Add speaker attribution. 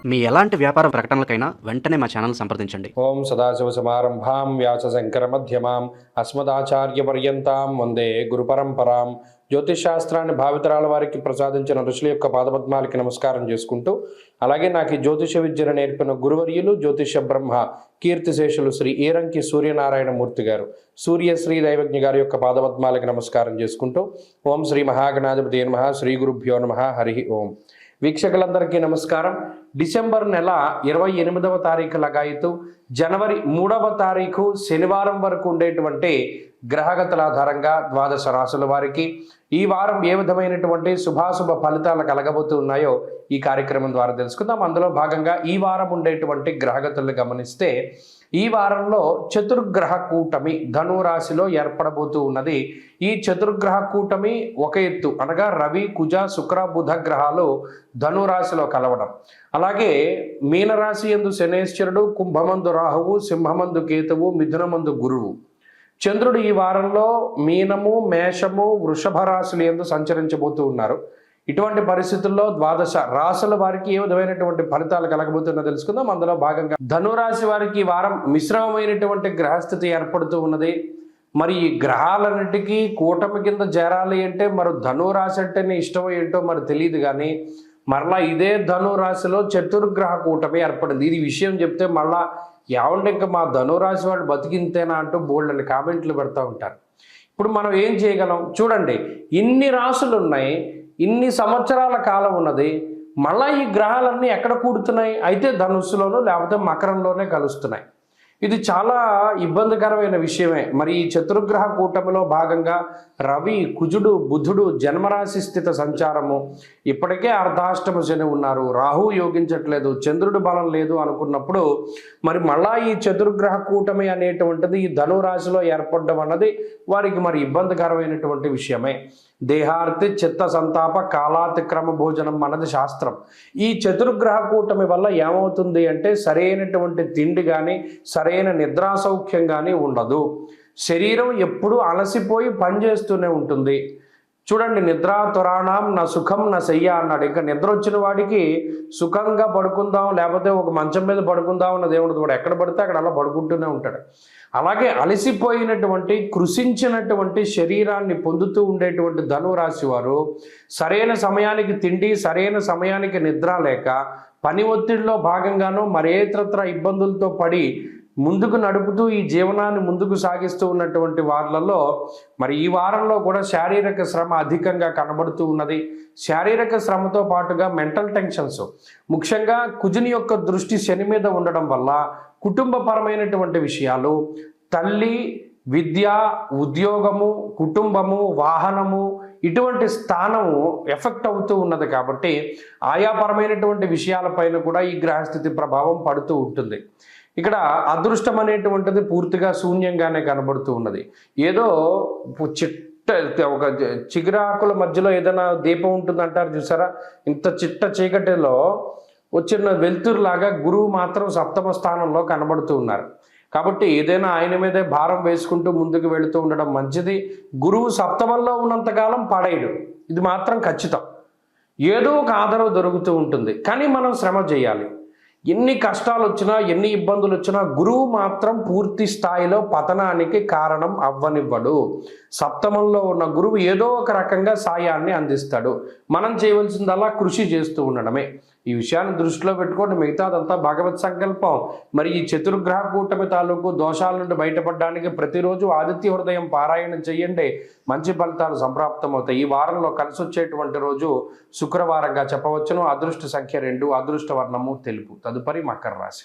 Speaker 1: మీ ఎలాంటి వ్యాపార ప్రకటనలకైనా వెంటనే మా ఛానల్ సంప్రదించండి.
Speaker 2: ఓం సదాశివసమారంభాం వ్యాసశంకరమధ్యమాం అస్మదాచార్యపర్యంతాం వందే గురుపరంపరాం. జ్యోతిషశాస్త్రాన్ని భావితరాల వారికి ప్రసాదించిన ఋషుల యొక్క పాదపద్మాలకి నమస్కారం చేసుకుంటూ, అలాగే నాకు ఈ జ్యోతిష విద్యను నేర్పిన గురువర్యులు జ్యోతిష బ్రహ్మ కీర్తిశేషులు శ్రీ ఈరంకి సూర్యనారాయణమూర్తి గారు, సూర్యశ్రీ దైవజ్ఞ గారి యొక్క పాదపద్మాలకి నమస్కారం చేసుకుంటూ, ఓం శ్రీ మహాగణాధిపతి నమః, శ్రీ గురుభ్యో నమః, హరి ఓం. వీక్షకులందరికీ నమస్కారం. డిసెంబర్ నెల 28వ తారీఖు లగాయతు జనవరి 3వ తారీఖు శనివారం వరకు ఉండేటువంటి గ్రహగతుల ఆధారంగా ద్వాదశ రాశుల వారికి ఈ వారం ఏ విధమైనటువంటి శుభాశుభ ఫలితాలు కలగబోతూ ఉన్నాయో ఈ కార్యక్రమం ద్వారా తెలుసుకుందాం. అందులో భాగంగా ఈ వారం ఉండేటువంటి గ్రహగతులను గమనిస్తే, ఈ వారంలో చతుర్గ్రహ కూటమి ధనురాశిలో ఏర్పడబోతూ ఉన్నది. ఈ చతుర్గ్రహ కూటమి ఒక ఎత్తు అనగా రవి, కుజ, శుక్ర, బుధ గ్రహాలు ధనురాశిలో కలవడం, అలాగే మీనరాశి యందు శనేశ్వరుడు, కుంభమందు రాహువు, సింహమందు కేతువు, మిథునమందు గురువు. చంద్రుడు ఈ వారంలో మీనము, మేషము, వృషభ రాశులు యందు సంచరించబోతూ ఉన్నారు. ఇటువంటి పరిస్థితుల్లో ద్వాదశ రాశుల వారికి ఏ విధమైనటువంటి ఫలితాలు కలగబోతున్నా తెలుసుకుందాం. అందులో భాగంగా ధనురాశి వారికి ఈ వారం మిశ్రమమైనటువంటి గ్రహస్థితి ఏర్పడుతూ ఉన్నది. మరి ఈ గ్రహాలన్నిటికీ కూటమి కింద చేరాలి అంటే మరి ధనురాశి అంటేనే ఇష్టం ఏంటో మరి తెలియదు, కానీ మరలా ఇదే ధనురాశిలో చతుర్గ్రహ కూటమి ఏర్పడింది. ఇది విషయం చెప్తే మళ్ళా ఏమంటే ఇంకా మా ధనురాశి వాళ్ళు బతికింతేనా అంటూ బోల్డ్ అని కామెంట్లు పెడతా ఉంటారు. ఇప్పుడు మనం ఏం చేయగలం చూడండి, ఇన్ని రాశులు ఉన్నాయి, ఇన్ని సంవత్సరాల కాలం ఉన్నది, మళ్ళీ ఈ గ్రహాలన్నీ ఎక్కడ కూడుతున్నాయి? అయితే ధనుస్సులోనూ లేకపోతే మకరంలోనే కలుస్తున్నాయి. ఇది చాలా ఇబ్బందికరమైన విషయమే. మరి ఈ చతుర్గ్రహ కూటమిలో భాగంగా రవి, కుజుడు, బుధుడు జన్మరాశి స్థిత సంచారము, ఇప్పటికే అర్ధాష్టమ శని ఉన్నారు, రాహు యోగించట్లేదు, చంద్రుడు బలం లేదు అనుకున్నప్పుడు మరి మళ్ళా ఈ చతుర్గ్రహ కూటమి అనేటువంటిది ఈ ధనురాశిలో ఏర్పడడం అన్నది వారికి మరి ఇబ్బందికరమైనటువంటి విషయమే. దేహార్తి చిత్త సంతాప కాలాతిక్రమ భోజనం అన్నది శాస్త్రం. ఈ చతుర్గ్రహ కూటమి వల్ల ఏమవుతుంది అంటే సరైనటువంటి తిండి కానీ సరైన నిద్రా సౌఖ్యం కానీ ఉండదు. శరీరం ఎప్పుడూ అలసిపోయి పనిచేస్తూనే ఉంటుంది. చూడండి, నిద్రా తురాణం నా సుఖం నా శయ్య అన్నాడు. ఇంకా నిద్ర వచ్చిన వాడికి సుఖంగా పడుకుందాం లేకపోతే ఒక మంచం మీద పడుకుందాం అన్నది ఏముండదు. వాడు ఎక్కడ పడితే అక్కడ అలా పడుకుంటూనే ఉంటాడు. అలాగే అలసిపోయినటువంటి కృషించినటువంటి శరీరాన్ని పొందుతూ ఉండేటువంటి ధనురాశి వారు సరైన సమయానికి తిండి, సరైన సమయానికి నిద్ర లేక పని ఒత్తిడిలో భాగంగానూ మరేతరత్ర ఇబ్బందులతో పడి ముందుకు నడుపుతూ ఈ జీవనాన్ని ముందుకు సాగిస్తూ ఉన్నటువంటి వారిలో మరి ఈ వారంలో కూడా శారీరక శ్రమ అధికంగా కనబడుతూ ఉన్నది. శారీరక శ్రమతో పాటుగా మెంటల్ టెన్షన్స్, ముఖ్యంగా కుజుని యొక్క దృష్టి శని మీద ఉండడం వల్ల కుటుంబపరమైనటువంటి విషయాలు, తల్లి, విద్య, ఉద్యోగము, కుటుంబము, వాహనము ఇటువంటి స్థానము ఎఫెక్ట్ అవుతూ ఉన్నది. కాబట్టి ఆయాపరమైనటువంటి విషయాలపైన కూడా ఈ గ్రహస్థితి ప్రభావం పడుతూ ఉంటుంది. ఇక్కడ అదృష్టం అనేటువంటిది పూర్తిగా శూన్యంగానే కనబడుతూ ఉన్నది. ఏదో ఒక చిగురాకుల మధ్యలో ఏదైనా దీపం ఉంటుంది అంటారు చూసారా, ఇంత చిట్ట చీకటిలో వచ్చిన వెలుతురులాగా గురువు మాత్రం సప్తమ స్థానంలో కనబడుతూ ఉన్నారు. కాబట్టి ఏదైనా ఆయన మీదే భారం వేసుకుంటూ ముందుకు వెళుతూ ఉండడం మంచిది. గురువు సప్తమంలో ఉన్నంతకాలం పడేయడు, ఇది మాత్రం ఖచ్చితం. ఏదో ఒక ఆదరవు దొరుకుతూ ఉంటుంది, కానీ మనం శ్రమ చేయాలి. ఎన్ని కష్టాలు వచ్చినా ఎన్ని ఇబ్బందులు వచ్చినా గురువు మాత్రం పూర్తి స్థాయిలో పతనానికి కారణం అవ్వనివ్వడు. సప్తమంలో ఉన్న గురువు ఏదో ఒక రకంగా సాయాన్ని అందిస్తాడు. మనం చేయవలసిందల్లా కృషి చేస్తూ ఉండడమే. ఈ విషయాన్ని దృష్టిలో పెట్టుకోండి, మిగతాదంతా భగవత్ సంకల్పం. మరి ఈ చతుర్గ్రహ కూటమి తాలూకు దోషాల నుండి బయటపడడానికి ప్రతిరోజు ఆదిత్య హృదయం పారాయణం చేయండి, మంచి ఫలితాలు సంప్రాప్తమవుతాయి. ఈ వారంలో కలిసి వచ్చేటువంటి రోజు శుక్రవారంగా చెప్పవచ్చును. అదృష్ట సంఖ్య 2, అదృష్ట వర్ణము తెలుపు. తదుపరి మకర రాశి.